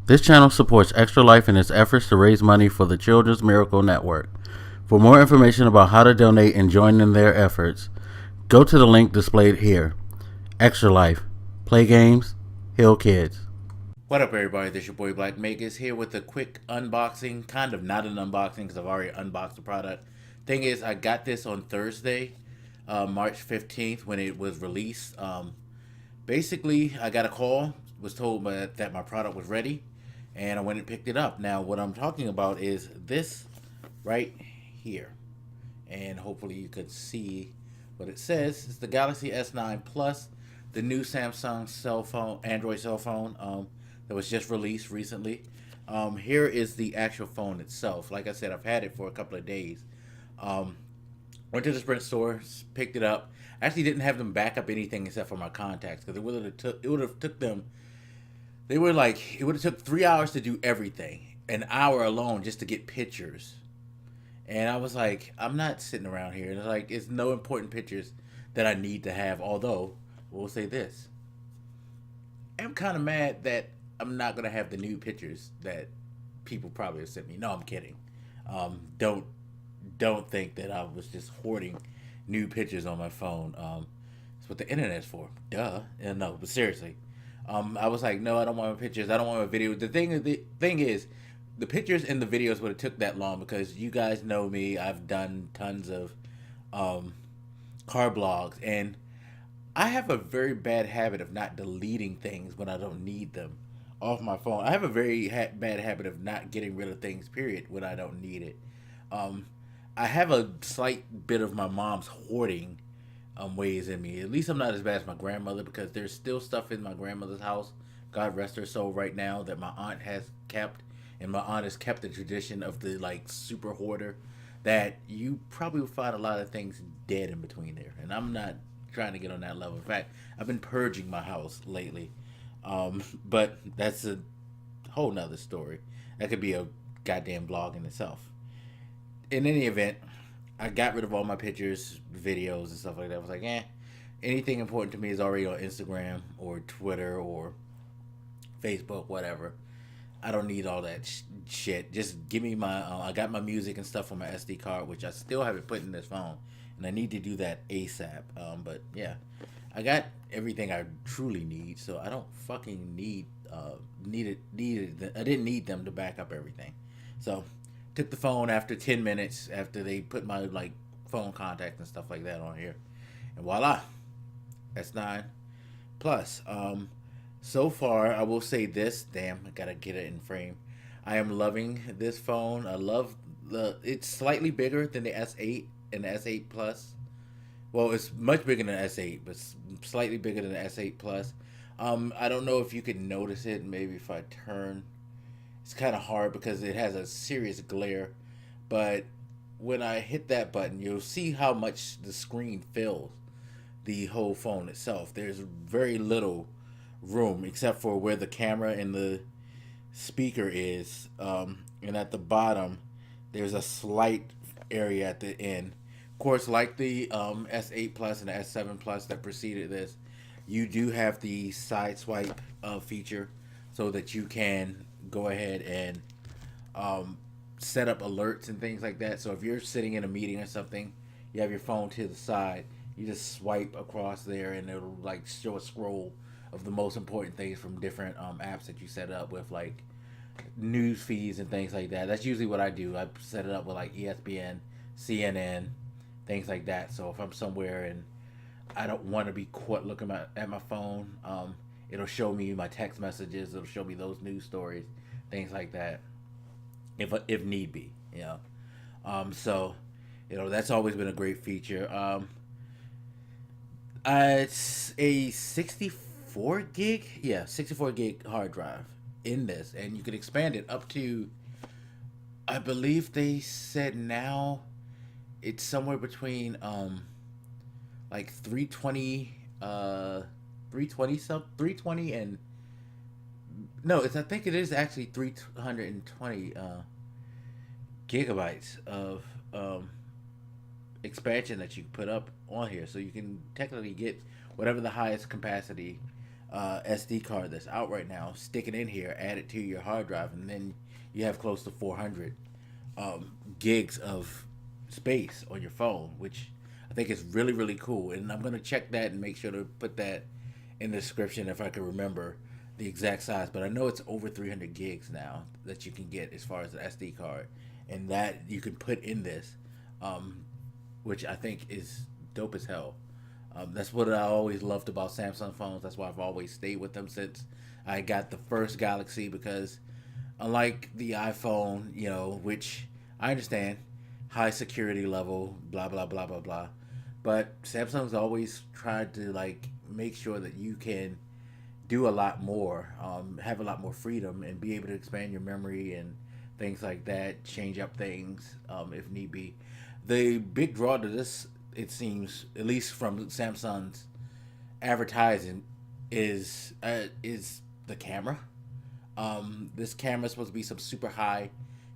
This channel supports Extra Life in its efforts to raise money for the Children's Miracle Network. For more information about how to donate and join in their efforts, go to the link displayed here. Extra Life. Play games, heal kids. What up, everybody? This is your boy Black Magus here with a quick unboxing. Kind of not an unboxing because I've already unboxed the product. Thing is, I got this on Thursday, March 15th, when it was released. Basically, I got a call, was told that my product was ready, and I went and picked it up. Now, what I'm talking about is this right here. And hopefully you could see what it says. It's the Galaxy S9 Plus, the new Samsung cell phone, Android cell phone that was just released recently. Here is the actual phone itself. Like I said, I've had it for a couple of days. Went to the Sprint store, picked it up. Actually didn't have them back up anything except for my contacts, because it would have took them. It would have took 3 hours to do everything, an hour alone just to get pictures. And I was like, I'm not sitting around here. And it's no important pictures that I need to have. Although, we'll say this, I'm kind of mad that I'm not gonna have the new pictures that people probably have sent me. No, I'm kidding. Don't think that I was just hoarding new pictures on my phone. It's what the internet's for. Duh. And no, but seriously, I was like, no, I don't want my pictures. I don't want my videos. The thing is, the pictures and the videos would have took that long because you guys know me. I've done tons of car blogs, and I have a very bad habit of not deleting things when I don't need them off my phone. I have a very bad habit of not getting rid of things, period, when I don't need it. Um, I have a slight bit of my mom's hoarding ways in me. At least I'm not as bad as my grandmother, because there's still stuff in my grandmother's house, God rest her soul, right now, that my aunt has kept. And my aunt has kept the tradition of the super hoarder, that you probably will find a lot of things dead in between there. And I'm not trying to get on that level. In fact, I've been purging my house lately. But that's a whole nother story. That could be a goddamn blog in itself. In any event, I got rid of all my pictures, videos, and stuff like that. I was like, anything important to me is already on Instagram or Twitter or Facebook, whatever. I don't need all that shit. Just give me my. I got my music and stuff on my SD card, which I still haven't put in this phone, and I need to do that ASAP. But yeah, I got everything I truly need, so I don't fucking needed. I didn't need them to back up everything. So took the phone after 10 minutes after they put my phone contacts and stuff like that on here, and voila, S9 Plus. So far, I will say this. Damn, I gotta get it in frame. I am loving this phone. I love It's slightly bigger than the S8 and the S8 Plus. Well, it's much bigger than the S8, but slightly bigger than the S8 Plus. I don't know if you can notice it. Maybe if I turn, it's kind of hard because it has a serious glare. But when I hit that button, you'll see how much the screen fills the whole phone itself. There's very little room except for where the camera and the speaker is, and at the bottom there's a slight area at the end. Of course, like the S8 Plus and the S7 Plus that preceded this, you do have the side swipe feature, so that you can go ahead and set up alerts and things like that. So if you're sitting in a meeting or something, you have your phone to the side, you just swipe across there and it'll show a scroll of the most important things from different apps that you set up with, news feeds and things like that. That's usually what I do. I set it up with ESPN, CNN, things like that. So if I'm somewhere and I don't want to be caught looking at my phone, it'll show me my text messages. It'll show me those news stories, things like that, if need be. So that's always been a great feature. It's a 64 gig, 64 gig hard drive in this, and you can expand it up to, I believe they said now it's somewhere between 320 320 and no, I think it is actually 320 gigabytes of expansion that you can put up on here, so you can technically get whatever the highest capacity SD card that's out right now, stick it in here, add it to your hard drive, and then you have close to 400 gigs of space on your phone, which I think is really, really cool. And I'm going to check that and make sure to put that in the description if I can remember the exact size. But I know it's over 300 gigs now that you can get as far as the SD card. And that you can put in this, which I think is dope as hell. That's what I always loved about Samsung phones. That's why I've always stayed with them since I got the first Galaxy, because unlike the iPhone, which I understand, high security level, blah blah blah blah blah, but Samsung's always tried to like make sure that you can do a lot more, have a lot more freedom, and be able to expand your memory and things like that, change up things if need be. The big draw to this, it seems, at least from Samsung's advertising, is the camera. This camera is supposed to be some super high,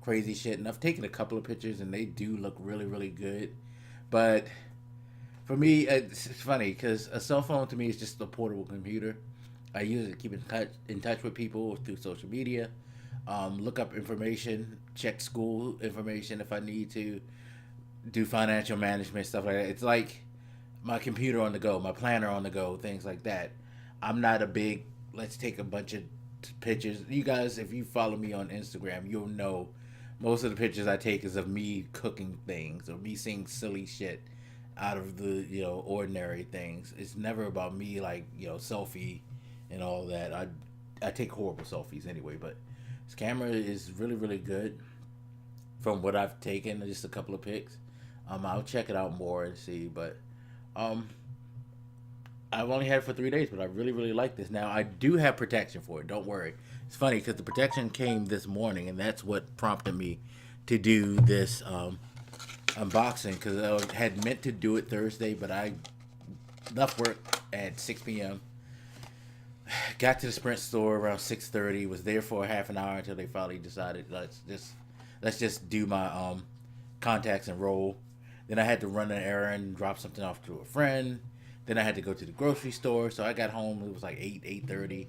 crazy shit, and I've taken a couple of pictures, and they do look really, really good. But for me, it's funny because a cell phone to me is just a portable computer. I use it to keep in touch with people through social media, look up information, check school information if I need to, do financial management, stuff like that. It's like my computer on the go, my planner on the go, things like that. I'm not a big, let's take a bunch of pictures. You guys, if you follow me on Instagram, you'll know most of the pictures I take is of me cooking things or me seeing silly shit out of the, ordinary things. It's never about me like, selfie and all that. I take horrible selfies anyway, but this camera is really, really good from what I've taken, just a couple of pics. I'll check it out more and see, but I've only had it for 3 days, but I really, really like this. Now, I do have protection for it. Don't worry. It's funny because the protection came this morning, and that's what prompted me to do this unboxing, because I had meant to do it Thursday, but I left work at 6 p.m., got to the Sprint store around 6:30, was there for a half an hour until they finally decided, let's just do my contacts and roll. Then I had to run an errand, drop something off to a friend. Then I had to go to the grocery store. So I got home, it was like 8:30,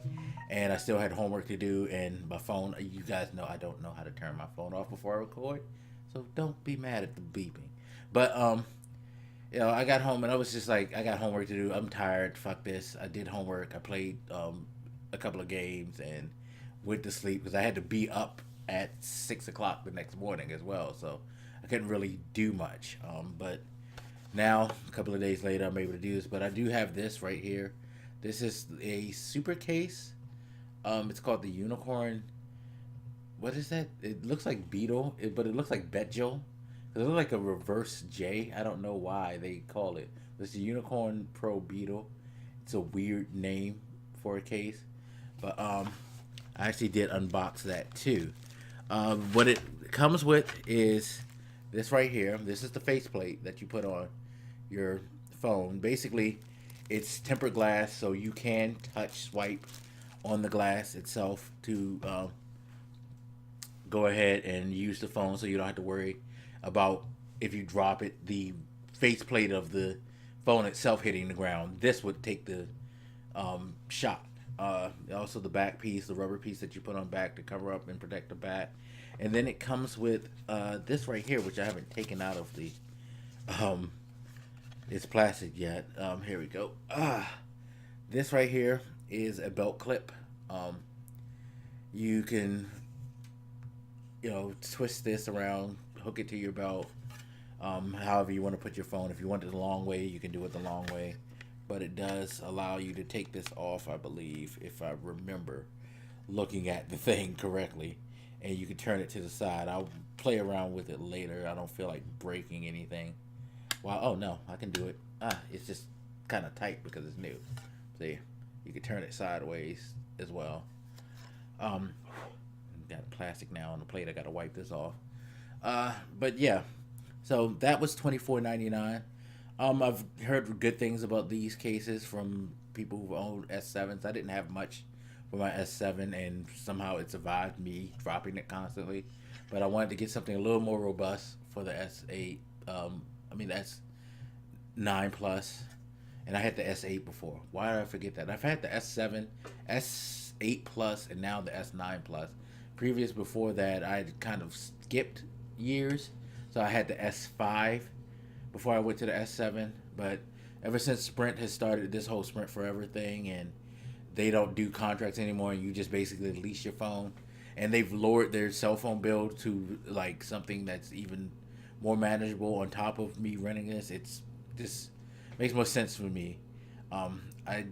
and I still had homework to do. And my phone, you guys know I don't know how to turn my phone off before I record, so don't be mad at the beeping. But I got home and I was just like, I got homework to do. I'm tired. Fuck this. I did homework. I played a couple of games and went to sleep because I had to be up at 6 o'clock the next morning as well. So I couldn't really do much. But now, a couple of days later, I'm able to do this. But I do have this right here. This is a super case. It's called the Unicorn. What is that? It looks like Beetle, but it looks like Betjo. It looks like a reverse J. I don't know why they call it. It's the Unicorn Pro Beetle. It's a weird name for a case. But I actually did unbox that too. What it comes with is this right here. This is the faceplate that you put on your phone. Basically, it's tempered glass, so you can touch swipe on the glass itself to go ahead and use the phone, so you don't have to worry about if you drop it, the faceplate of the phone itself hitting the ground. This would take the shot. Also the back piece, the rubber piece that you put on back to cover up and protect the back. And then it comes with this right here, which I haven't taken out of the it's plastic yet. Here we go. This right here is a belt clip. You can twist this around, hook it to your belt, however you want to put your phone. If you want it the long way, you can do it the long way, but it does allow you to take this off, I believe, if I remember looking at the thing correctly, and you can turn it to the side. I'll play around with it later. I don't feel like breaking anything. Wow, oh no, I can do it. It's just kind of tight because it's new. See, you can turn it sideways as well. Got plastic now on the plate. I gotta wipe this off. But yeah, so that was $24.99. I've heard good things about these cases from people who own S7s. I didn't have much for my S7, and somehow it survived me dropping it constantly. But I wanted to get something a little more robust for the S8. The S9 Plus, and I had the S8 before. Why did I forget that? I've had the S7, S8 Plus, and now the S9 Plus. Previous before that, I kind of skipped years, so I had the S5 before I went to the S7. But ever since Sprint has started this whole Sprint Forever thing, and they don't do contracts anymore, and you just basically lease your phone, and they've lowered their cell phone bill to like something that's even more manageable on top of me renting this. It's this makes more sense for me. I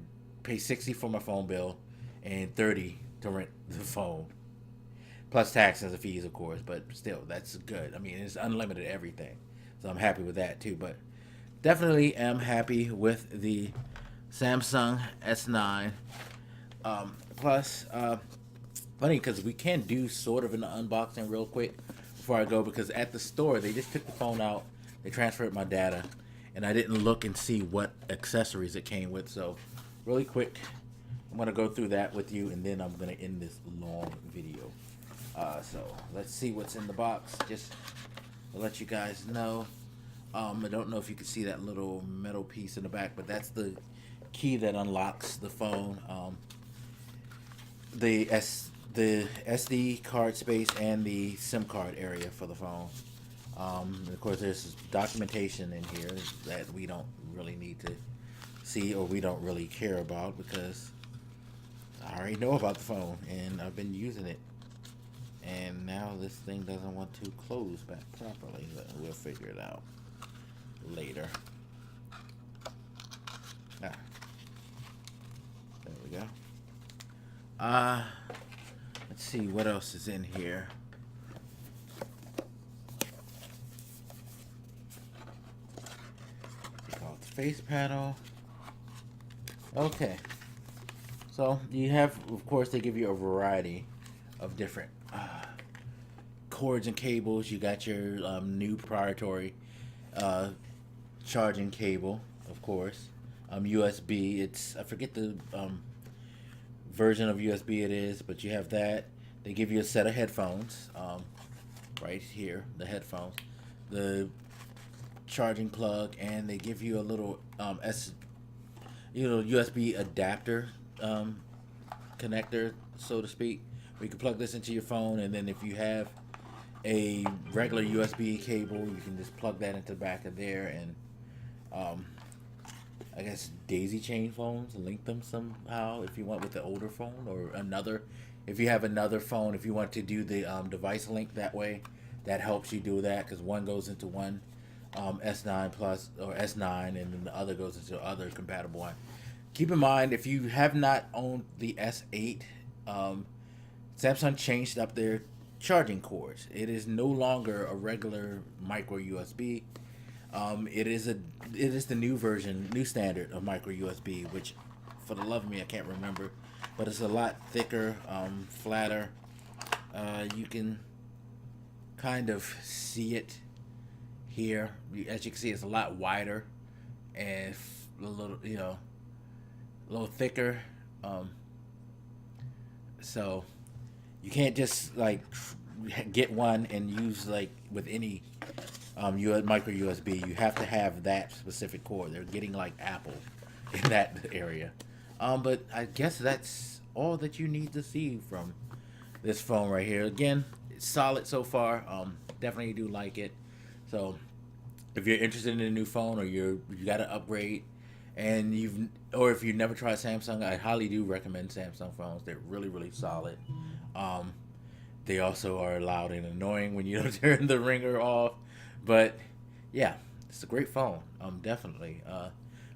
pay 60 for my phone bill and 30 to rent the phone, plus taxes and fees, of course. But still, that's good. I mean, it's unlimited everything, so I'm happy with that too. But definitely am happy with the Samsung S9 Plus. Funny because we can do sort of an unboxing real quick before I go, because at the store they just took the phone out, they transferred my data, and I didn't look and see what accessories it came with. So really quick, I'm going to go through that with you, and then I'm going to end this long video. So let's see what's in the box, just to let you guys know. I don't know if you can see that little metal piece in the back, but that's the key that unlocks the phone. The SD card space and the SIM card area for the phone. And of course, there's documentation in here that we don't really need to see, or we don't really care about, because I already know about the phone and I've been using it. And now this thing doesn't want to close back properly, but we'll figure it out later. There we go. Let's see what else is in here. Call it the face panel. Okay. So you have, of course, they give you a variety of different cords and cables. You got your new proprietary charging cable, of course. USB. It's, I forget the version of USB it is, but you have that. They give you a set of headphones, right here, the headphones, the charging plug, and they give you a little USB adapter connector, so to speak, where you can plug this into your phone, and then if you have a regular USB cable, you can just plug that into the back of there, and I guess daisy chain phones, link them somehow if you want with the older phone, or another, if you have another phone, if you want to do the device link that way, that helps you do that, because one goes into one S9 Plus or S9, and then the other goes into the other compatible one. Keep in mind, if you have not owned the S8, Samsung changed up their charging cords. It is no longer a regular micro USB. It is the new version, new standard of micro USB, which, for the love of me, I can't remember, but it's a lot thicker, flatter. You can kind of see it here. As you can see, it's a lot wider and a little, a little thicker. So you can't just like get one and use like with any micro USB. You have to have that specific cord. They're getting like Apple in that area. But I guess that's all that you need to see from this phone right here. Again, it's solid so far. Definitely do like it. So if you're interested in a new phone, or you got to upgrade, and if you've never tried Samsung, I highly do recommend Samsung phones. They're really, really solid. They also are loud and annoying when you don't turn the ringer off. But yeah, it's a great phone. Definitely.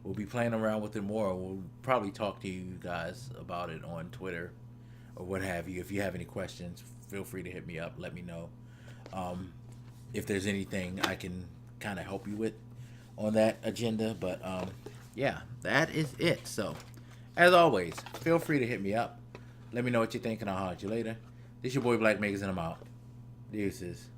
We'll be playing around with it more. We'll probably talk to you guys about it on Twitter or what have you. If you have any questions, feel free to hit me up. Let me know. If there's anything I can kind of help you with on that agenda. But yeah, that is it. So as always, feel free to hit me up. Let me know what you think, and I'll holler at you later. This your boy Black Megas, and I'm out. Deuces.